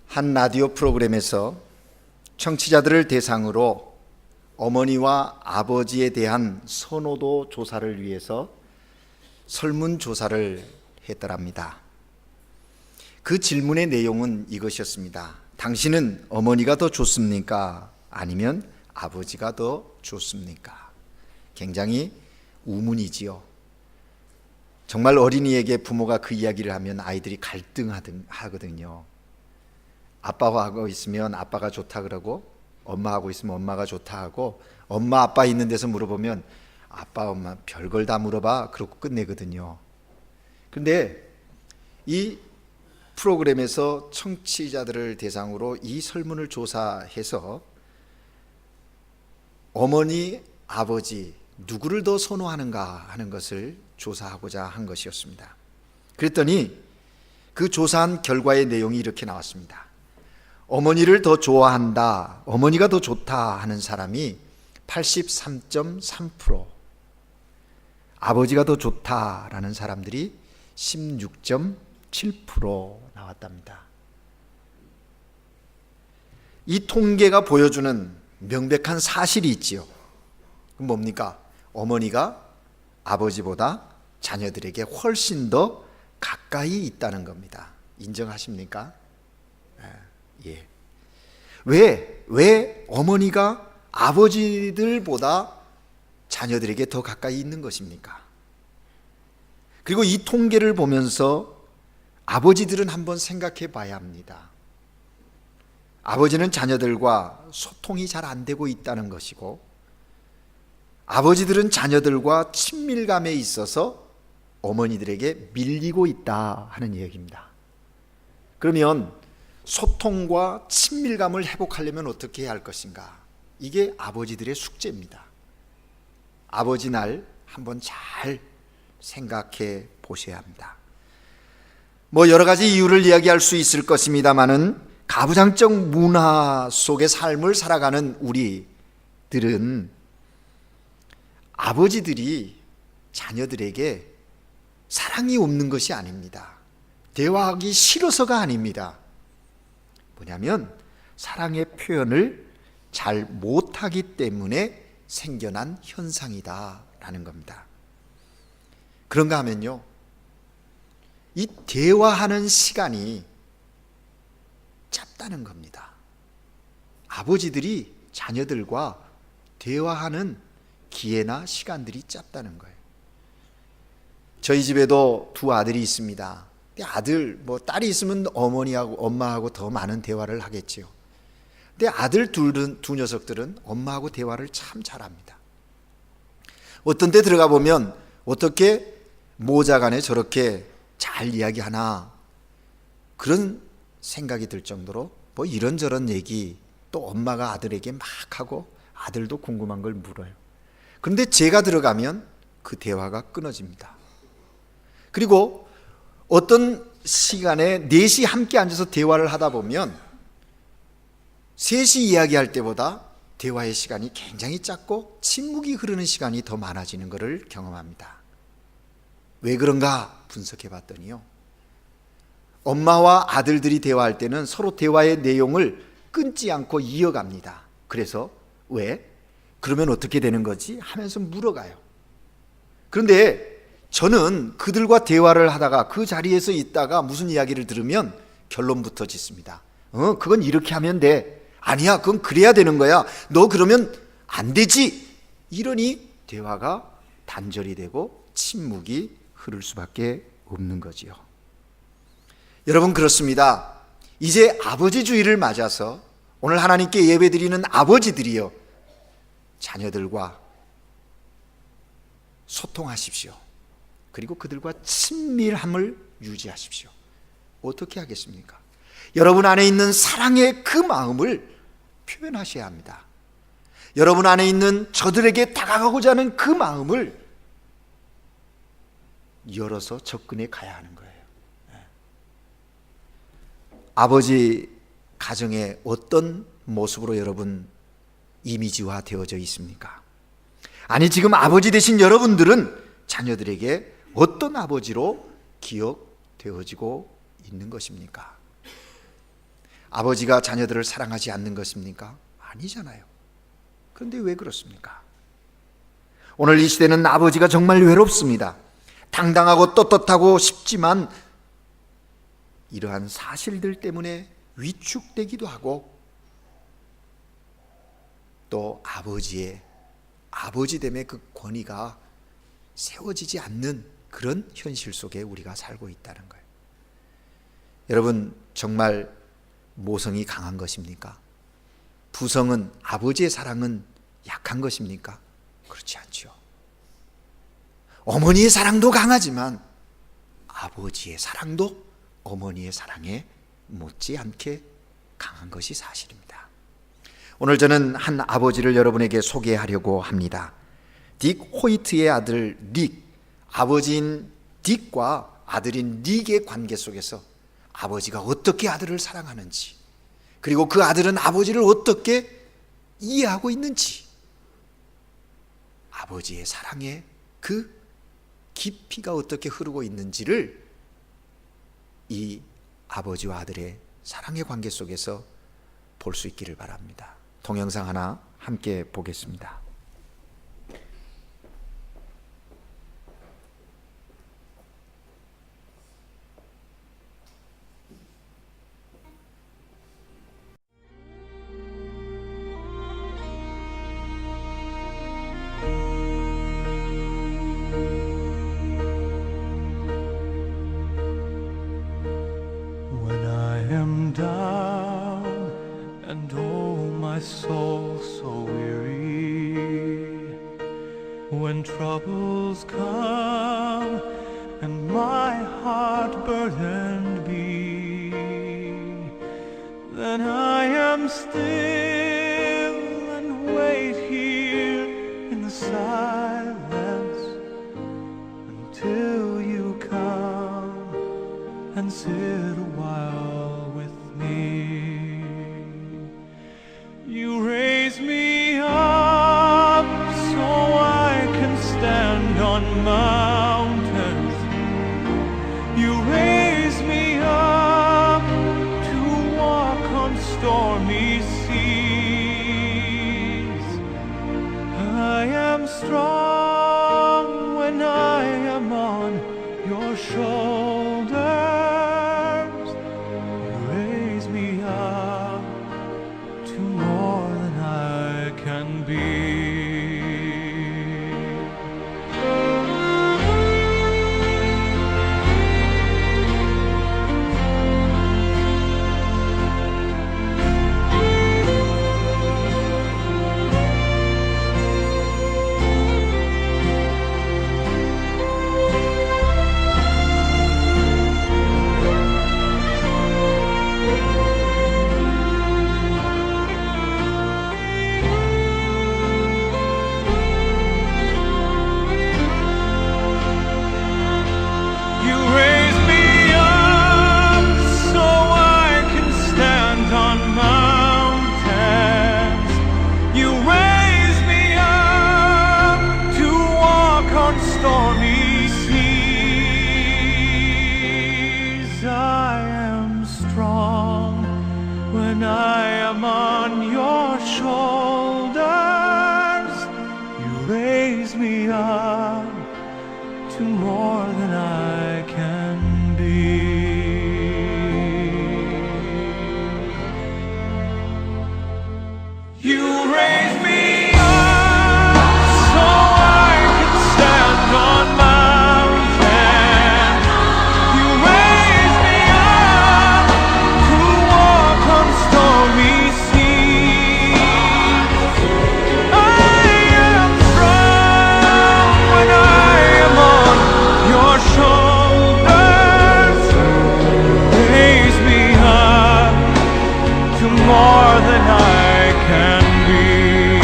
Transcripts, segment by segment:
한 라디오 프로그램에서 청취자들을 대상으로 어머니와 아버지에 대한 선호도 조사를 위해서 설문조사를 했더랍니다. 그 질문의 내용은 이것이었습니다. 당신은 어머니가 더 좋습니까? 아니면 아버지가 더 좋습니까? 굉장히 우문이지요. 정말 어린이에게 부모가 그 이야기를 하면 아이들이 갈등하거든요. 아빠하고 있으면 아빠가 좋다 그러고, 엄마하고 있으면 엄마가 좋다 하고, 엄마 아빠 있는 데서 물어보면 아빠 엄마 별걸 다 물어봐 그러고 끝내거든요. 그런데 이 프로그램에서 청취자들을 대상으로 이 설문을 조사해서 어머니, 아버지 누구를 더 선호하는가 하는 것을 조사하고자 한 것이었습니다. 그랬더니 그 조사한 결과의 내용이 이렇게 나왔습니다. 어머니를 더 좋아한다, 어머니가 더 좋다 하는 사람이 83.3%, 아버지가 더 좋다라는 사람들이 16.7% 나왔답니다. 이 통계가 보여주는 명백한 사실이 있지요. 그럼 뭡니까? 어머니가 아버지보다 자녀들에게 훨씬 더 가까이 있다는 겁니다. 인정하십니까? 예. 왜 어머니가 아버지들보다 자녀들에게 더 가까이 있는 것입니까? 그리고 이 통계를 보면서 아버지들은 한번 생각해 봐야 합니다. 아버지는 자녀들과 소통이 잘 안 되고 있다는 것이고, 아버지들은 자녀들과 친밀감에 있어서 어머니들에게 밀리고 있다 하는 얘기입니다. 그러면 소통과 친밀감을 회복하려면 어떻게 해야 할 것인가? 이게 아버지들의 숙제입니다. 아버지 날 한번 잘 생각해 보셔야 합니다. 여러 가지 이유를 이야기할 수 있을 것입니다만은 가부장적 문화 속의 삶을 살아가는 우리들은 아버지들이 자녀들에게 사랑이 없는 것이 아닙니다. 대화하기 싫어서가 아닙니다. 뭐냐면 사랑의 표현을 잘 못하기 때문에 생겨난 현상이다라는 겁니다. 그런가 하면요, 이 대화하는 시간이 짧다는 겁니다. 아버지들이 자녀들과 대화하는 기회나 시간들이 짧다는 거예요. 저희 집에도 두 아들이 있습니다. 딸이 있으면 어머니하고 엄마하고 더 많은 대화를 하겠지요. 근데 아들 두 녀석들은 엄마하고 대화를 참 잘합니다. 어떤 데 들어가 보면 어떻게 모자간에 저렇게 잘 이야기하나, 그런 생각이 들 정도로 이런저런 얘기 또 엄마가 아들에게 막 하고 아들도 궁금한 걸 물어요. 그런데 제가 들어가면 그 대화가 끊어집니다. 그리고 어떤 시간에 넷이 함께 앉아서 대화를 하다 보면 셋이 이야기할 때보다 대화의 시간이 굉장히 짧고 침묵이 흐르는 시간이 더 많아지는 것을 경험합니다. 왜 그런가 분석해 봤더니요, 엄마와 아들들이 대화할 때는 서로 대화의 내용을 끊지 않고 이어갑니다. 그래서 왜? 그러면 어떻게 되는 거지? 하면서 물어가요. 그런데 저는 그들과 대화를 하다가 그 자리에서 있다가 무슨 이야기를 들으면 결론부터 짓습니다. 그건 이렇게 하면 돼. 아니야, 그건 그래야 되는 거야. 너 그러면 안 되지. 이러니 대화가 단절이 되고 침묵이 흐를 수밖에 없는 거지요. 여러분, 그렇습니다. 이제 아버지 주일을 맞아서 오늘 하나님께 예배드리는 아버지들이요, 자녀들과 소통하십시오. 그리고 그들과 친밀함을 유지하십시오. 어떻게 하겠습니까? 여러분 안에 있는 사랑의 그 마음을 표현하셔야 합니다. 여러분 안에 있는 저들에게 다가가고자 하는 그 마음을 열어서 접근해 가야 하는 거예요. 아버지 가정에 어떤 모습으로 여러분 이미지화 되어져 있습니까? 아니, 지금 아버지 되신 여러분들은 자녀들에게 어떤 아버지로 기억되어지고 있는 것입니까? 아버지가 자녀들을 사랑하지 않는 것입니까? 아니잖아요. 그런데 왜 그렇습니까? 오늘 이 시대는 아버지가 정말 외롭습니다. 당당하고 떳떳하고 싶지만 이러한 사실들 때문에 위축되기도 하고, 또 아버지됨의 그 권위가 세워지지 않는 그런 현실 속에 우리가 살고 있다는 거예요. 여러분, 정말 모성이 강한 것입니까? 부성은, 아버지의 사랑은 약한 것입니까? 그렇지 않죠. 어머니의 사랑도 강하지만 아버지의 사랑도 어머니의 사랑에 못지않게 강한 것이 사실입니다. 오늘 저는 한 아버지를 여러분에게 소개하려고 합니다. 딕 호이트의 아들 닉, 아버지인 딕과 아들인 닉의 관계 속에서 아버지가 어떻게 아들을 사랑하는지, 그리고 그 아들은 아버지를 어떻게 이해하고 있는지, 아버지의 사랑의 그 깊이가 어떻게 흐르고 있는지를 이 아버지와 아들의 사랑의 관계 속에서 볼 수 있기를 바랍니다. 동영상 하나 함께 보겠습니다. When troubles come and my heart burdened be, then I am still and wait here in the silence until you come and sit a while with me. You raise me up so I can stand on mountains. You raise me up to walk on stormy seas. I am strong when I am on your shoulders. You raise me up to more than I can be. When I am on your shoulders, you raise me up to more than I can be. You raise me up so I can stand on mountains. You raise me up to walk on stormy seas. I am strong when I am on your shoulders. Raise me up to more than I can be.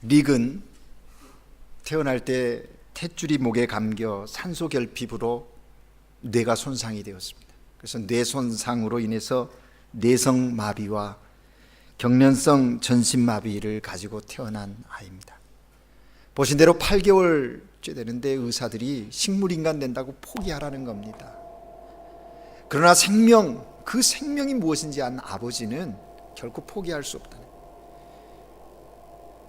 릭은 태어날 때 탯줄이 목에 감겨 산소 결핍으로 뇌가 손상이 되었습니다. 그래서 뇌 손상으로 인해서 뇌성 마비와 경련성 전신 마비를 가지고 태어난 아이입니다. 보신 대로 8개월째 되는데 의사들이 식물인간 된다고 포기하라는 겁니다. 그러나 생명, 그 생명이 무엇인지 아는 아버지는 결코 포기할 수 없다는 거예요.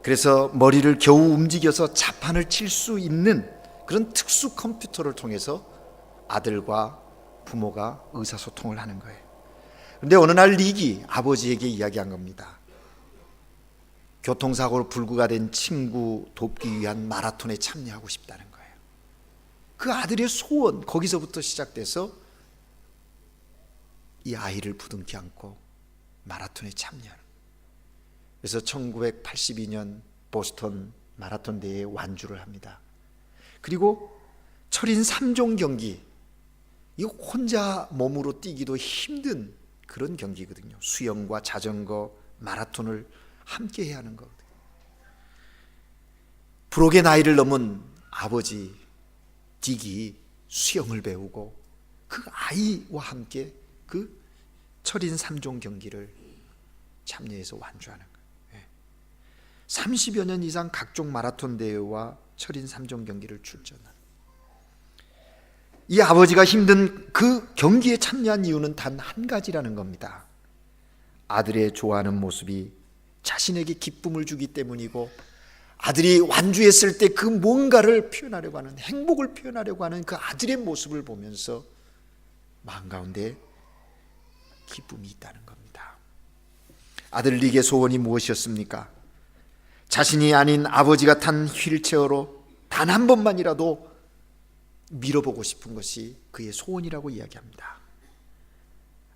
그래서 머리를 겨우 움직여서 자판을 칠 수 있는 그런 특수 컴퓨터를 통해서 아들과 부모가 의사소통을 하는 거예요. 그런데 어느 날 릭이 아버지에게 이야기한 겁니다. 교통사고로 불구가 된 친구 돕기 위한 마라톤에 참여하고 싶다는 거예요. 그 아들의 소원, 거기서부터 시작돼서 이 아이를 부둥켜 안고 마라톤에 참여하는 거예요. 그래서 1982년 보스턴 마라톤 대회에 완주를 합니다. 그리고 철인 3종 경기, 이거 혼자 몸으로 뛰기도 힘든 그런 경기거든요. 수영과 자전거, 마라톤을 함께 해야 하는 거거든요. 불혹의 나이를 넘은 아버지 딕이 수영을 배우고 그 아이와 함께 그 철인 3종 경기를 참여해서 완주하는 거예요. 30여 년 이상 각종 마라톤 대회와 철인 3종 경기를 출전한 이 아버지가 힘든 그 경기에 참여한 이유는 단 한 가지라는 겁니다. 아들의 좋아하는 모습이 자신에게 기쁨을 주기 때문이고, 아들이 완주했을 때 그 뭔가를 표현하려고 하는, 행복을 표현하려고 하는 그 아들의 모습을 보면서 마음 가운데 기쁨이 있다는 겁니다. 아들 릭의 소원이 무엇이었습니까? 자신이 아닌 아버지가 탄 휠체어로 단 한 번만이라도 밀어보고 싶은 것이 그의 소원이라고 이야기합니다.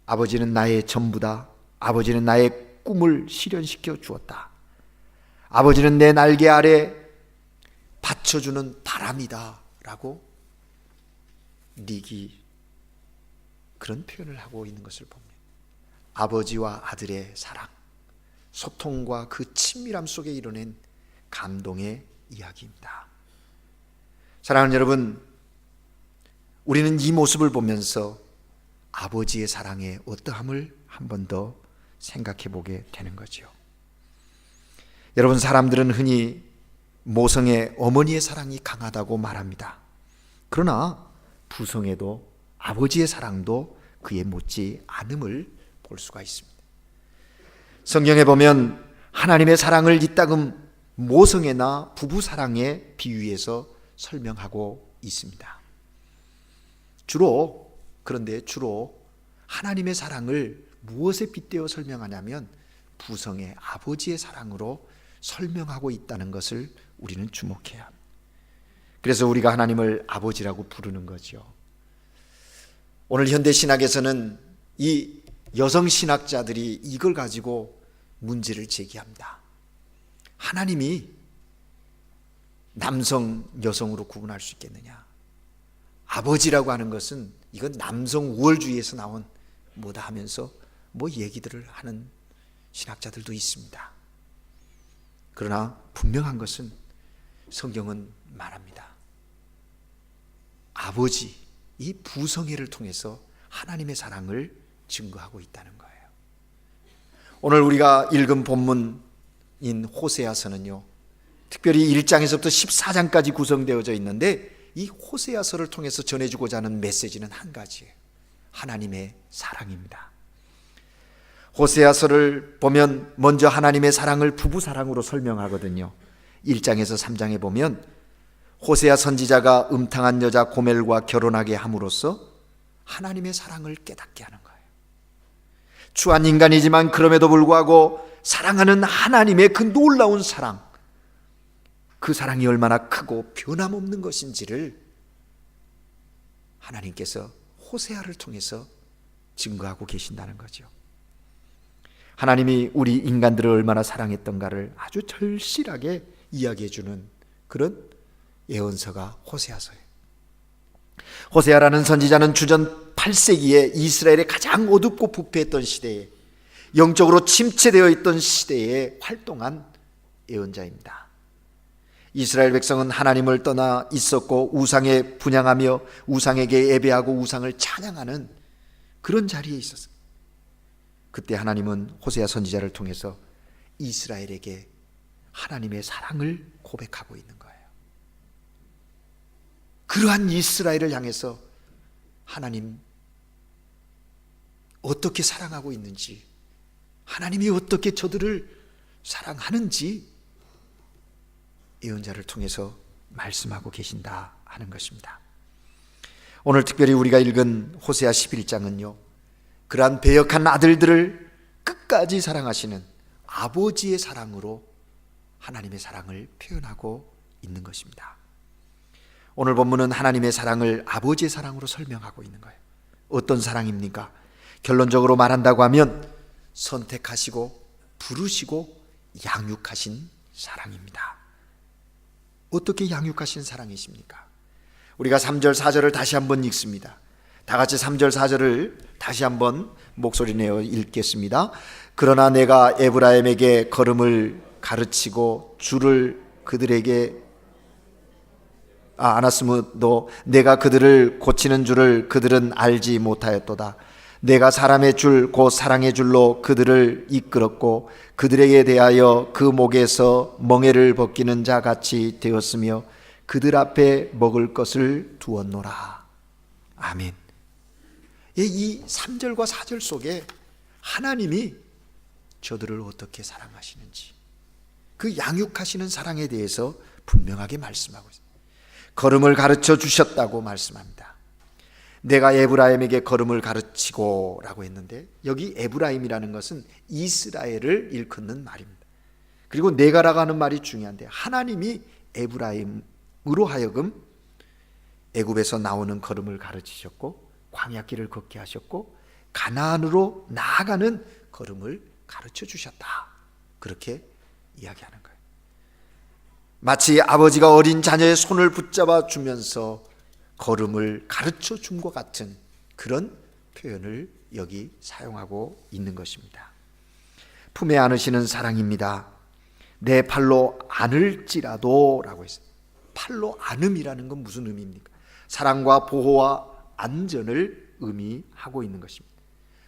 아버지는 나의 전부다. 아버지는 나의 꿈을 실현시켜 주었다. 아버지는 내 날개 아래 받쳐주는 바람이다 라고 릭이 그런 표현을 하고 있는 것을 봅니다. 아버지와 아들의 사랑, 소통과 그 친밀함 속에 이뤄낸 감동의 이야기입니다. 사랑하는 여러분, 우리는 이 모습을 보면서 아버지의 사랑의 어떠함을 한 번 더 생각해 보게 되는 거죠. 여러분, 사람들은 흔히 모성의 어머니의 사랑이 강하다고 말합니다. 그러나 부성에도 아버지의 사랑도 그에 못지 않음을 볼 수가 있습니다. 성경에 보면 하나님의 사랑을 이따금 모성애나 부부 사랑에 비유해서 설명하고 있습니다. 그런데 주로 하나님의 사랑을 무엇에 빗대어 설명하냐면 부성의 아버지의 사랑으로 설명하고 있다는 것을 우리는 주목해야 합니다. 그래서 우리가 하나님을 아버지라고 부르는 거죠. 오늘 현대 신학에서는 이 여성 신학자들이 이걸 가지고 문제를 제기합니다. 하나님이 남성, 여성으로 구분할 수 있겠느냐? 아버지라고 하는 것은 이건 남성 우월주의에서 나온 뭐다 하면서 뭐 얘기들을 하는 신학자들도 있습니다. 그러나 분명한 것은 성경은 말합니다. 아버지, 이 부성애를 통해서 하나님의 사랑을 증거하고 있다는 거예요. 오늘 우리가 읽은 본문인 호세아서는요, 특별히 1장에서부터 14장까지 구성되어져 있는데 이 호세아서를 통해서 전해주고자 하는 메시지는 한 가지예요. 하나님의 사랑입니다. 호세아서를 보면 먼저 하나님의 사랑을 부부 사랑으로 설명하거든요. 1장에서 3장에 보면 호세아 선지자가 음탕한 여자 고멜과 결혼하게 함으로써 하나님의 사랑을 깨닫게 하는 거예요. 추한 인간이지만 그럼에도 불구하고 사랑하는 하나님의 그 놀라운 사랑, 그 사랑이 얼마나 크고 변함없는 것인지를 하나님께서 호세아를 통해서 증거하고 계신다는 거죠. 하나님이 우리 인간들을 얼마나 사랑했던가를 아주 절실하게 이야기해 주는 그런 예언서가 호세아서예요. 호세아라는 선지자는 주전 8세기에 이스라엘의 가장 어둡고 부패했던 시대에, 영적으로 침체되어 있던 시대에 활동한 예언자입니다. 이스라엘 백성은 하나님을 떠나 있었고 우상에 분향하며 우상에게 예배하고 우상을 찬양하는 그런 자리에 있었어요. 그때 하나님은 호세아 선지자를 통해서 이스라엘에게 하나님의 사랑을 고백하고 있는 거예요. 그러한 이스라엘을 향해서 하나님 어떻게 사랑하고 있는지, 하나님이 어떻게 저들을 사랑하는지 예언자를 통해서 말씀하고 계신다 하는 것입니다. 오늘 특별히 우리가 읽은 호세아 11장은요, 그러한 배역한 아들들을 끝까지 사랑하시는 아버지의 사랑으로 하나님의 사랑을 표현하고 있는 것입니다. 오늘 본문은 하나님의 사랑을 아버지의 사랑으로 설명하고 있는 거예요. 어떤 사랑입니까? 결론적으로 말한다고 하면 선택하시고 부르시고 양육하신 사랑입니다. 어떻게 양육하신 사랑이십니까? 우리가 3절 4절을 다시 한번 읽습니다. 다 같이 3절 4절을 다시 한번 목소리 내어 읽겠습니다. 그러나 내가 에브라임에게 걸음을 가르치고 줄을 그들에게 안았으므로 내가 그들을 고치는 줄을 그들은 알지 못하였도다. 내가 사람의 줄 곧 사랑의 줄로 그들을 이끌었고 그들에게 대하여 그 목에서 멍에를 벗기는 자 같이 되었으며 그들 앞에 먹을 것을 두었노라. 아멘. 이 3절과 4절 속에 하나님이 저들을 어떻게 사랑하시는지, 그 양육하시는 사랑에 대해서 분명하게 말씀하고 있습니다. 걸음을 가르쳐 주셨다고 말씀합니다. 내가 에브라임에게 걸음을 가르치고 라고 했는데, 여기 에브라임이라는 것은 이스라엘을 일컫는 말입니다. 그리고 내가라고 하는 말이 중요한데, 하나님이 에브라임으로 하여금 애굽에서 나오는 걸음을 가르치셨고 광야길을 걷게 하셨고 가나안으로 나아가는 걸음을 가르쳐 주셨다, 그렇게 이야기하는 거예요. 마치 아버지가 어린 자녀의 손을 붙잡아 주면서 걸음을 가르쳐 준 것 같은 그런 표현을 여기 사용하고 있는 것입니다. 품에 안으시는 사랑입니다. 내 팔로 안을지라도 라고 했어요. 팔로 안음이라는 건 무슨 의미입니까? 사랑과 보호와 안전을 의미하고 있는 것입니다.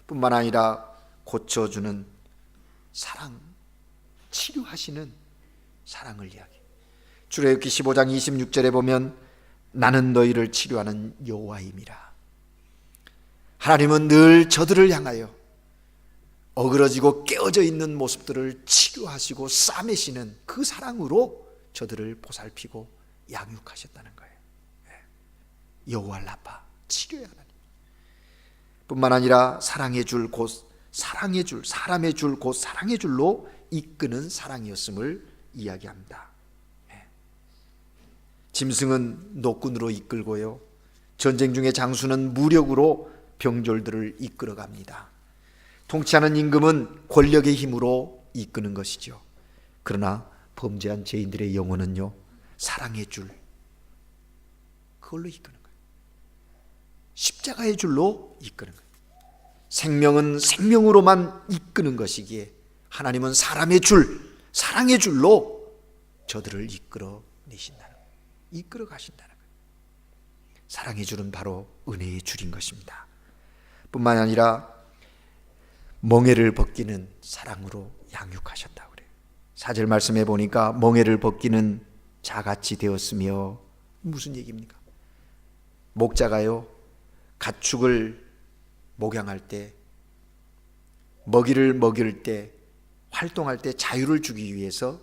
뿐만 아니라 고쳐주는 사랑, 치료하시는 사랑을 이야기해요. 출애굽기 15장 26절에 보면 나는 너희를 치료하는 여호와임이라. 하나님은 늘 저들을 향하여 어그러지고 깨어져 있는 모습들을 치료하시고 싸매시는 그 사랑으로 저들을 보살피고 양육하셨다는 거예요. 여호와 라파, 치료의 하나님. 뿐만 아니라 사랑의 줄 곧 사랑의 줄, 사람의 줄 곧 사랑의 줄로 이끄는 사랑이었음을 이야기합니다. 짐승은 노끈으로 이끌고요, 전쟁 중에 장수는 무력으로 병졸들을 이끌어갑니다. 통치하는 임금은 권력의 힘으로 이끄는 것이죠. 그러나 범죄한 죄인들의 영혼은요, 사랑의 줄, 그걸로 이끄는 거예요. 십자가의 줄로 이끄는 거예요. 생명은 생명으로만 이끄는 것이기에 하나님은 사람의 줄, 사랑의 줄로 저들을 이끌어 내신다는 거예요. 이끌어 가신다는 거예요. 사랑의 줄은 바로 은혜의 줄인 것입니다. 뿐만 아니라 멍에를 벗기는 사랑으로 양육하셨다고 그래요. 4절 말씀해 보니까 멍에를 벗기는 자같이 되었으며, 무슨 얘기입니까? 목자가요, 가축을 목양할 때, 먹이를 먹일 때, 활동할 때 자유를 주기 위해서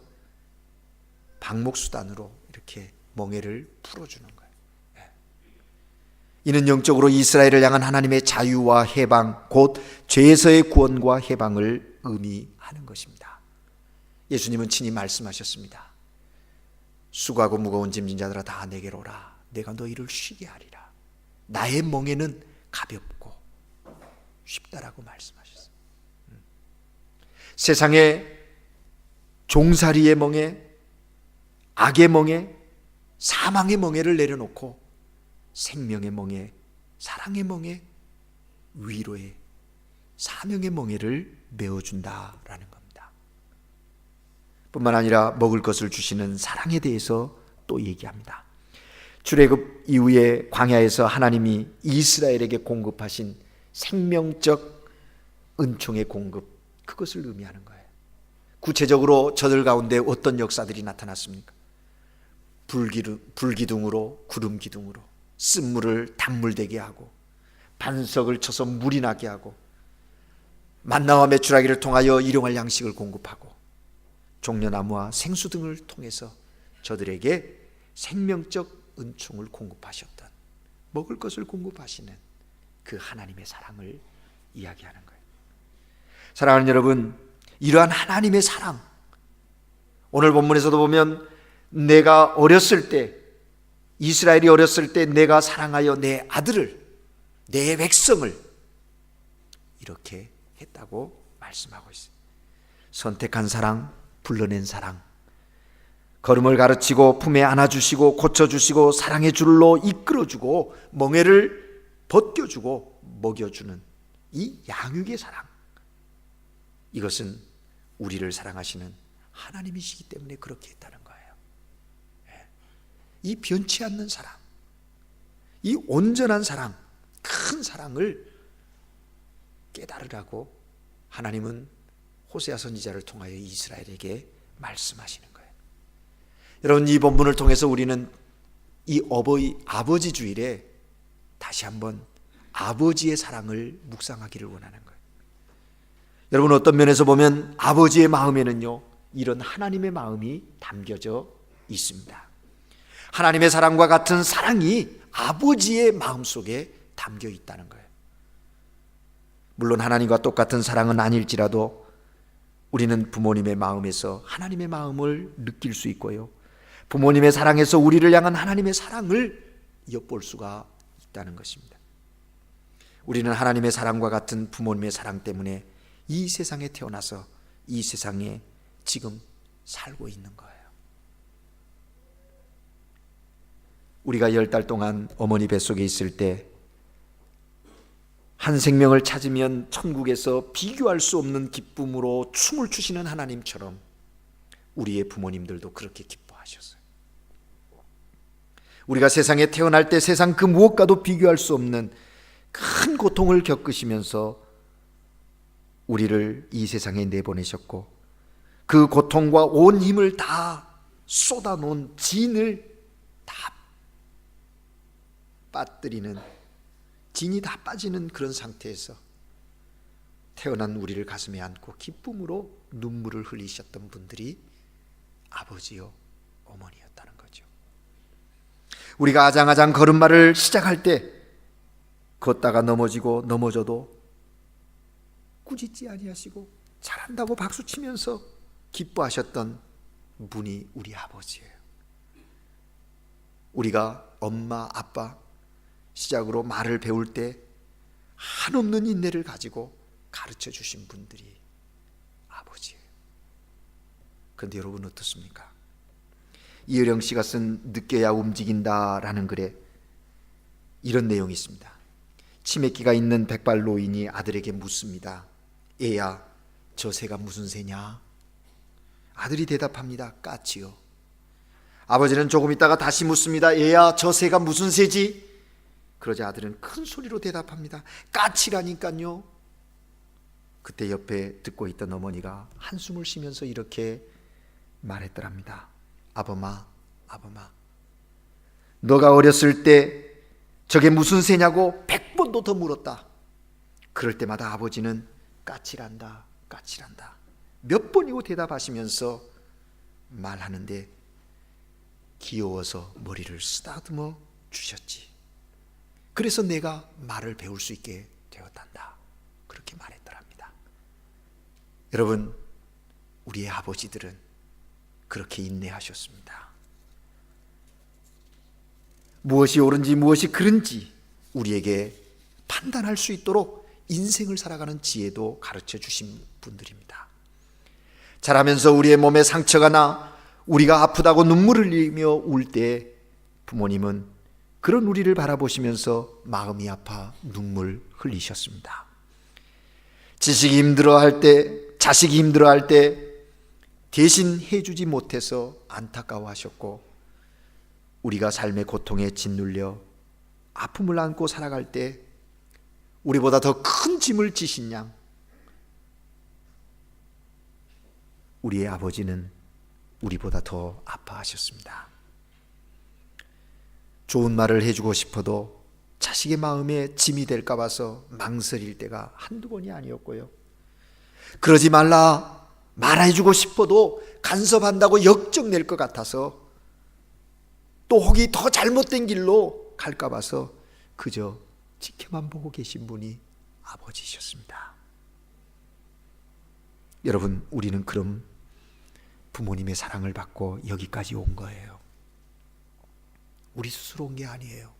방목수단으로 이렇게 멍에를 풀어주는 거예요. 이는 영적으로 이스라엘을 향한 하나님의 자유와 해방, 곧 죄에서의 구원과 해방을 의미하는 것입니다. 예수님은 친히 말씀하셨습니다. 수고하고 무거운 짐진 자들아 다 내게로 오라. 내가 너희를 쉬게 하리라. 나의 멍에는 가볍고 쉽다라고 말씀하셨어요. 세상의 종살이의 멍에, 악의 멍에, 사망의 멍에를 내려놓고 생명의 멍에, 사랑의 멍에, 위로의, 사명의 멍에를 메어준다라는 겁니다. 뿐만 아니라 먹을 것을 주시는 사랑에 대해서 또 얘기합니다. 출애굽 이후에 광야에서 하나님이 이스라엘에게 공급하신 생명적 은총의 공급, 그것을 의미하는 거예요. 구체적으로 저들 가운데 어떤 역사들이 나타났습니까? 불기둥으로, 구름기둥으로 쓴물을 단물 되게 하고, 반석을 쳐서 물이 나게 하고, 만나와 메추라기를 통하여 일용할 양식을 공급하고, 종려나무와 생수 등을 통해서 저들에게 생명적 은총을 공급하셨던, 먹을 것을 공급하시는 그 하나님의 사랑을 이야기하는 거예요. 사랑하는 여러분, 이러한 하나님의 사랑, 오늘 본문에서도 보면 내가 어렸을 때, 이스라엘이 어렸을 때 내가 사랑하여 내 아들을, 내 백성을 이렇게 했다고 말씀하고 있어요. 선택한 사랑, 불러낸 사랑, 걸음을 가르치고 품에 안아주시고 고쳐주시고 사랑의 줄로 이끌어주고 멍에를 벗겨주고 먹여주는 이 양육의 사랑, 이것은 우리를 사랑하시는 하나님이시기 때문에 그렇게 했다는 거예요. 이 변치 않는 사랑, 이 온전한 사랑, 큰 사랑을 깨달으라고 하나님은 호세아 선지자를 통하여 이스라엘에게 말씀하시는 거예요. 여러분, 이 본문을 통해서 우리는 이 아버지 주일에 다시 한번 아버지의 사랑을 묵상하기를 원하는 거예요. 여러분, 어떤 면에서 보면 아버지의 마음에는요, 이런 하나님의 마음이 담겨져 있습니다. 하나님의 사랑과 같은 사랑이 아버지의 마음속에 담겨 있다는 거예요. 물론 하나님과 똑같은 사랑은 아닐지라도 우리는 부모님의 마음에서 하나님의 마음을 느낄 수 있고요, 부모님의 사랑에서 우리를 향한 하나님의 사랑을 엿볼 수가 있다는 것입니다. 우리는 하나님의 사랑과 같은 부모님의 사랑 때문에 이 세상에 태어나서 이 세상에 지금 살고 있는 거예요. 우리가 10달 동안 어머니 뱃속에 있을 때 한 생명을 찾으면 천국에서 비교할 수 없는 기쁨으로 춤을 추시는 하나님처럼 우리의 부모님들도 그렇게 기뻐하셨어요. 우리가 세상에 태어날 때 세상 그 무엇과도 비교할 수 없는 큰 고통을 겪으시면서 우리를 이 세상에 내보내셨고, 그 고통과 온 힘을 다 쏟아놓은 진을 다 빠뜨리는, 진이 다 빠지는 그런 상태에서 태어난 우리를 가슴에 안고 기쁨으로 눈물을 흘리셨던 분들이 아버지요 어머니였다는 거죠. 우리가 아장아장 걸음마를 시작할 때 걷다가 넘어지고 넘어져도 꾸짖지 아니하시고 잘한다고 박수치면서 기뻐하셨던 분이 우리 아버지예요. 우리가 엄마, 아빠 시작으로 말을 배울 때 한없는 인내를 가지고 가르쳐 주신 분들이 아버지예요. 그런데 여러분 어떻습니까? 이효령 씨가 쓴 느껴야 움직인다라는 글에 이런 내용이 있습니다. 치매기가 있는 백발 노인이 아들에게 묻습니다. 애야, 저 새가 무슨 새냐? 아들이 대답합니다. 까치요. 아버지는 조금 있다가 다시 묻습니다. 애야, 저 새가 무슨 새지? 그러자 아들은 큰 소리로 대답합니다. 까치라니까요. 그때 옆에 듣고 있던 어머니가 한숨을 쉬면서 이렇게 말했더랍니다. 아범아, 아범아, 너가 어렸을 때 저게 무슨 새냐고 100번도 더 물었다. 그럴 때마다 아버지는 까칠한다, 까칠한다 몇 번이고 대답하시면서 말하는데 귀여워서 머리를 쓰다듬어 주셨지. 그래서 내가 말을 배울 수 있게 되었단다. 그렇게 말했더랍니다. 여러분, 우리의 아버지들은 그렇게 인내하셨습니다. 무엇이 옳은지 무엇이 그른지 우리에게 판단할 수 있도록 인생을 살아가는 지혜도 가르쳐 주신 분들입니다. 자라면서 우리의 몸에 상처가 나 우리가 아프다고 눈물을 흘리며 울 때 부모님은 그런 우리를 바라보시면서 마음이 아파 눈물 흘리셨습니다. 자식이 힘들어할 때 대신 해주지 못해서 안타까워하셨고, 우리가 삶의 고통에 짓눌려 아픔을 안고 살아갈 때 우리보다 더 큰 짐을 지신 양, 우리의 아버지는 우리보다 더 아파하셨습니다. 좋은 말을 해주고 싶어도 자식의 마음에 짐이 될까 봐서 망설일 때가 한두 번이 아니었고요. 그러지 말아주고 싶어도 간섭한다고 역정낼 것 같아서 또 혹이 더 잘못된 길로 갈까 봐서 그저 지켜만 보고 계신 분이 아버지셨습니다. 여러분, 우리는 그럼 부모님의 사랑을 받고 여기까지 온 거예요. 우리 스스로 온 게 아니에요.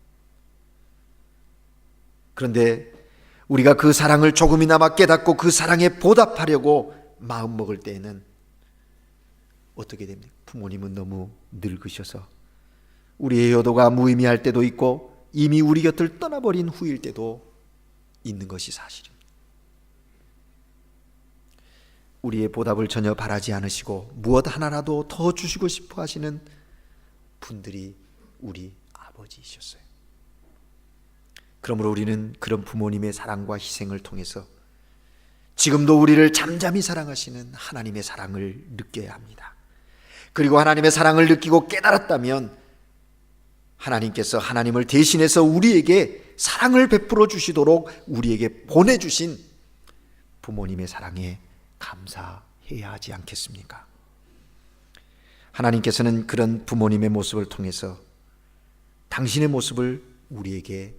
그런데 우리가 그 사랑을 조금이나마 깨닫고 그 사랑에 보답하려고 마음먹을 때에는 어떻게 됩니까? 부모님은 너무 늙으셔서 우리의 효도가 무의미할 때도 있고 이미 우리 곁을 떠나버린 후일 때도 있는 것이 사실입니다. 우리의 보답을 전혀 바라지 않으시고 무엇 하나라도 더 주시고 싶어 하시는 분들이 우리 아버지이셨어요. 그러므로 우리는 그런 부모님의 사랑과 희생을 통해서 지금도 우리를 잠잠히 사랑하시는 하나님의 사랑을 느껴야 합니다. 그리고 하나님의 사랑을 느끼고 깨달았다면 하나님께서 하나님을 대신해서 우리에게 사랑을 베풀어 주시도록 우리에게 보내주신 부모님의 사랑에 감사해야 하지 않겠습니까? 하나님께서는 그런 부모님의 모습을 통해서 당신의 모습을 우리에게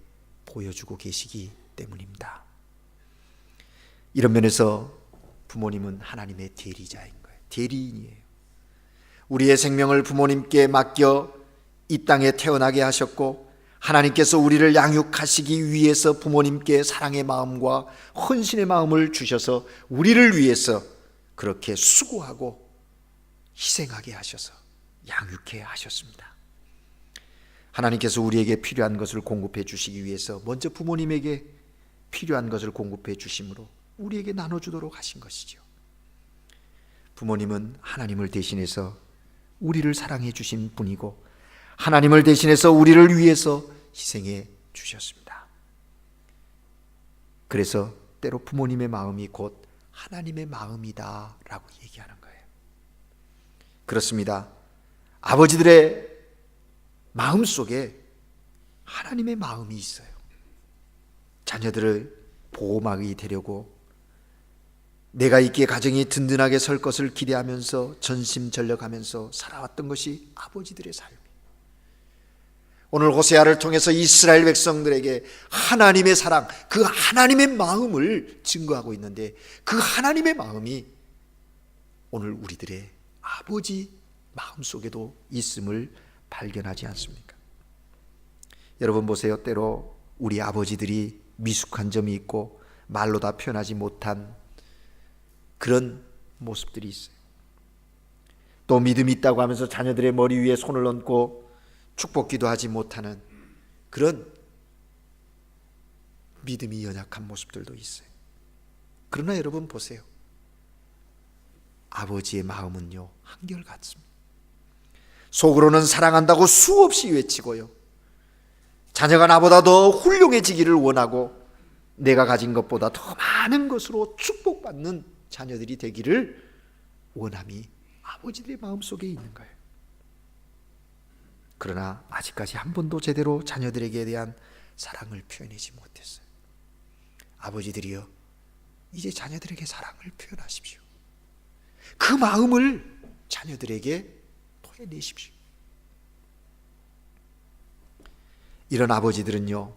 보여주고 계시기 때문입니다. 이런 면에서 부모님은 하나님의 대리자인 거예요. 대리인이에요. 우리의 생명을 부모님께 맡겨 이 땅에 태어나게 하셨고, 하나님께서 우리를 양육하시기 위해서 부모님께 사랑의 마음과 헌신의 마음을 주셔서 우리를 위해서 그렇게 수고하고 희생하게 하셔서 양육해 하셨습니다. 하나님께서 우리에게 필요한 것을 공급해 주시기 위해서 먼저 부모님에게 필요한 것을 공급해 주심으로 우리에게 나눠주도록 하신 것이죠. 부모님은 하나님을 대신해서 우리를 사랑해 주신 분이고 하나님을 대신해서 우리를 위해서 희생해 주셨습니다. 그래서 때로 부모님의 마음이 곧 하나님의 마음이다 라고 얘기하는 거예요. 그렇습니다. 아버지들의 마음 속에 하나님의 마음이 있어요. 자녀들을 보호막이 되려고 내가 있기에 가정이 든든하게 설 것을 기대하면서 전심전력하면서 살아왔던 것이 아버지들의 삶이에요. 오늘 호세아를 통해서 이스라엘 백성들에게 하나님의 사랑, 그 하나님의 마음을 증거하고 있는데 그 하나님의 마음이 오늘 우리들의 아버지 마음 속에도 있음을 발견하지 않습니까? 여러분 보세요. 때로 우리 아버지들이 미숙한 점이 있고 말로 다 표현하지 못한 그런 모습들이 있어요. 또 믿음이 있다고 하면서 자녀들의 머리 위에 손을 얹고 축복기도 하지 못하는 그런 믿음이 연약한 모습들도 있어요. 그러나 여러분 보세요. 아버지의 마음은요 한결같습니다. 속으로는 사랑한다고 수없이 외치고요, 자녀가 나보다 더 훌륭해지기를 원하고 내가 가진 것보다 더 많은 것으로 축복받는 자녀들이 되기를 원함이 아버지들의 마음속에 있는 거예요. 그러나 아직까지 한 번도 제대로 자녀들에게 대한 사랑을 표현하지 못했어요. 아버지들이여, 이제 자녀들에게 사랑을 표현하십시오. 그 마음을 자녀들에게 토해내십시오. 이런 아버지들은요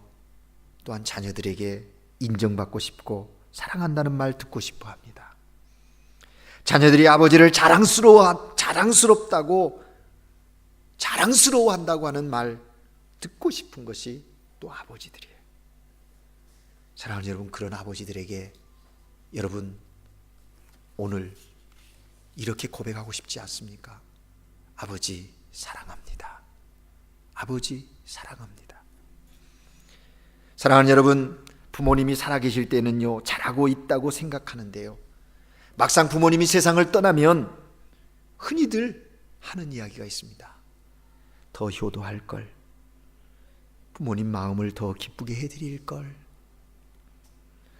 또한 자녀들에게 인정받고 싶고 사랑한다는 말 듣고 싶어 합니다. 자녀들이 아버지를 자랑스러워한다고 하는 말 듣고 싶은 것이 또 아버지들이에요. 사랑하는 여러분, 그런 아버지들에게 여러분 오늘 이렇게 고백하고 싶지 않습니까? 아버지 사랑합니다. 아버지 사랑합니다. 사랑하는 여러분, 부모님이 살아계실 때는요 잘하고 있다고 생각하는데요, 막상 부모님이 세상을 떠나면 흔히들 하는 이야기가 있습니다. 더 효도할 걸, 부모님 마음을 더 기쁘게 해드릴 걸,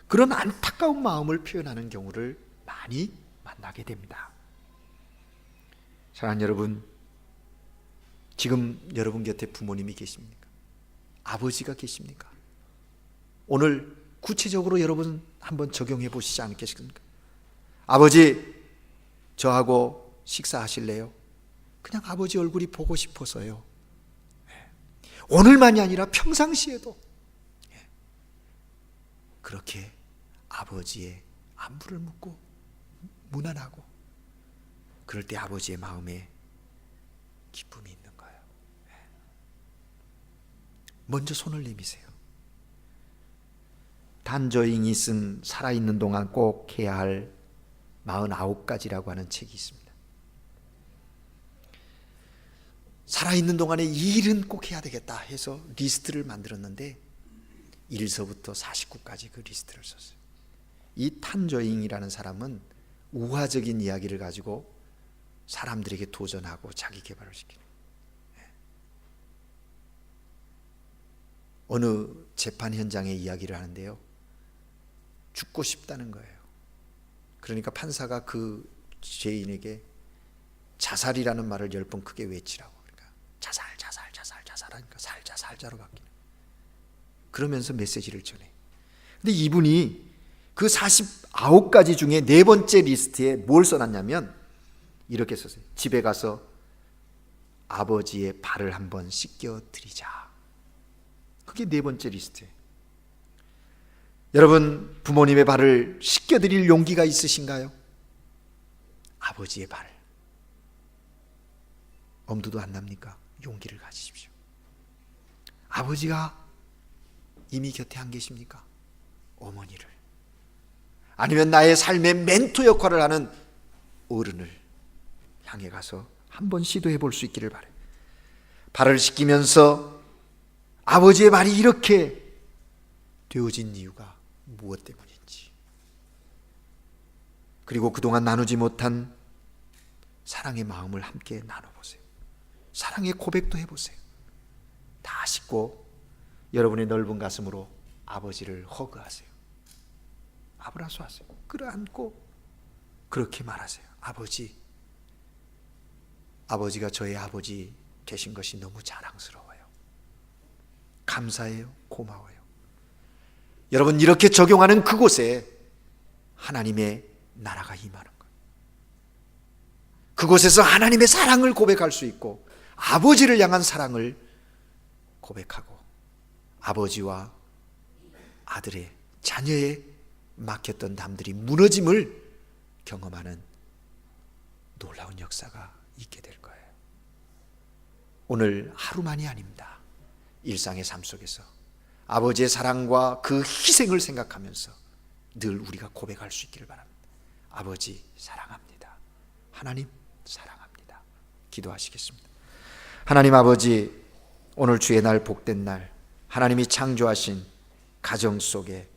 그런 안타까운 마음을 표현하는 경우를 많이 만나게 됩니다. 사랑하는 여러분, 지금 여러분 곁에 부모님이 계십니까? 아버지가 계십니까? 오늘 구체적으로 여러분 한번 적용해 보시지 않겠습니까? 아버지, 저하고 식사하실래요? 그냥 아버지 얼굴이 보고 싶어서요. 오늘만이 아니라 평상시에도 그렇게 아버지의 안부를 묻고 무난하고, 그럴 때 아버지의 마음에 기쁨이 있는 거예요. 먼저 손을 내미세요. 단저잉이 쓴 살아있는 동안 꼭 해야 할 49가지라고 하는 책이 있습니다. 살아있는 동안에 이 일은 꼭 해야 되겠다 해서 리스트를 만들었는데 1서부터 49까지 그 리스트를 썼어요. 이 탄저잉이라는 사람은 우화적인 이야기를 가지고 사람들에게 도전하고 자기 개발을 시키는, 어느 재판 현장의 이야기를 하는데요, 죽고 싶다는 거예요. 그러니까 판사가 그 죄인에게 자살이라는 말을 10번 크게 외치라고, 그러니까 자살 하니까 살자로 바뀌는, 그러면서 메시지를 전해. 근데 이분이 그 49가지 중에 4번째 리스트에 뭘 써놨냐면 이렇게 썼어요. 집에 가서 아버지의 발을 한번 씻겨 드리자. 그게 4번째 리스트예요. 여러분, 부모님의 발을 씻겨 드릴 용기가 있으신가요? 아버지의 발, 엄두도 안 납니까? 용기를 가지십시오. 아버지가 이미 곁에 안 계십니까? 어머니를, 아니면 나의 삶의 멘토 역할을 하는 어른을 향해 가서 한번 시도해 볼 수 있기를 바라요. 발을 씻기면서 아버지의 발이 이렇게 되어진 이유가 무엇 때문인지, 그리고 그동안 나누지 못한 사랑의 마음을 함께 나눠보세요. 사랑의 고백도 해보세요. 다 씻고 여러분의 넓은 가슴으로 아버지를 허그하세요. 아브라수 하세요. 끌어안고 그렇게 말하세요. 아버지가 저의 아버지 되신 것이 너무 자랑스러워요. 감사해요. 고마워요. 여러분, 이렇게 적용하는 그곳에 하나님의 나라가 임하는 거예요. 그곳에서 하나님의 사랑을 고백할 수 있고, 아버지를 향한 사랑을 고백하고, 아버지와 아들의, 자녀의 막혔던 담들이 무너짐을 경험하는 놀라운 역사가 있게 될 거예요. 오늘 하루만이 아닙니다. 일상의 삶 속에서 아버지의 사랑과 그 희생을 생각하면서 늘 우리가 고백할 수 있기를 바랍니다. 아버지 사랑합니다. 하나님 사랑합니다. 기도하시겠습니다. 하나님 아버지, 오늘 주의 날, 복된 날, 하나님이 창조하신 가정 속에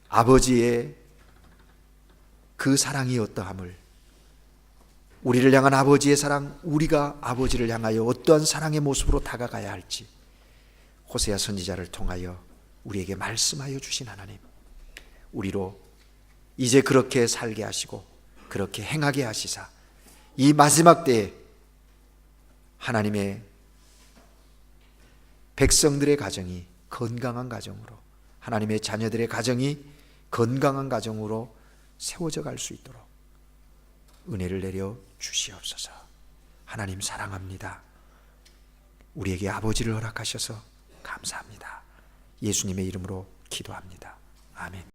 아버지의 그 사랑이 어떠함을, 우리를 향한 아버지의 사랑, 우리가 아버지를 향하여 어떠한 사랑의 모습으로 다가가야 할지 호세아 선지자를 통하여 우리에게 말씀하여 주신 하나님, 우리로 이제 그렇게 살게 하시고 그렇게 행하게 하시사 이 마지막 때에 하나님의 백성들의 가정이 건강한 가정으로, 하나님의 자녀들의 가정이 건강한 가정으로 세워져 갈 수 있도록 은혜를 내려 주시옵소서. 하나님 사랑합니다. 우리에게 아버지를 허락하셔서 감사합니다. 예수님의 이름으로 기도합니다. 아멘.